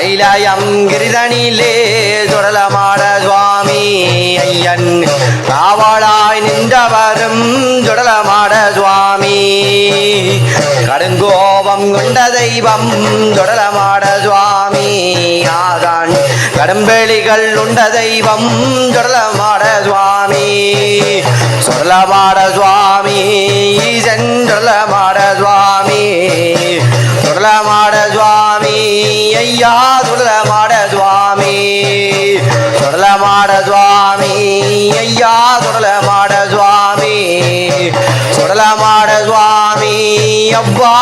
கைலாயம் கிரிதனிலே சுடலமாட சுவாமி ஐயன் காவலாய் நின்றவரும் சுடலமாட சுவாமி கடுங்கோபம் கொண்ட தெய்வம் சுடலமாட சுவாமி ஆதான் கடும்பெளிகள் உண்ட தெய்வம் சுடலமாட சுவாமி சுடலமாட சுவாமி ஈசன் சுடலமாட சுவாமி சுடலமாட சுவாமி ஐயா சுடலமாட சுவாமி சுடலமாட சுவாமி ஐயா சுடலமாட சுவாமி சுடலமாட சுவாமி அவ்வா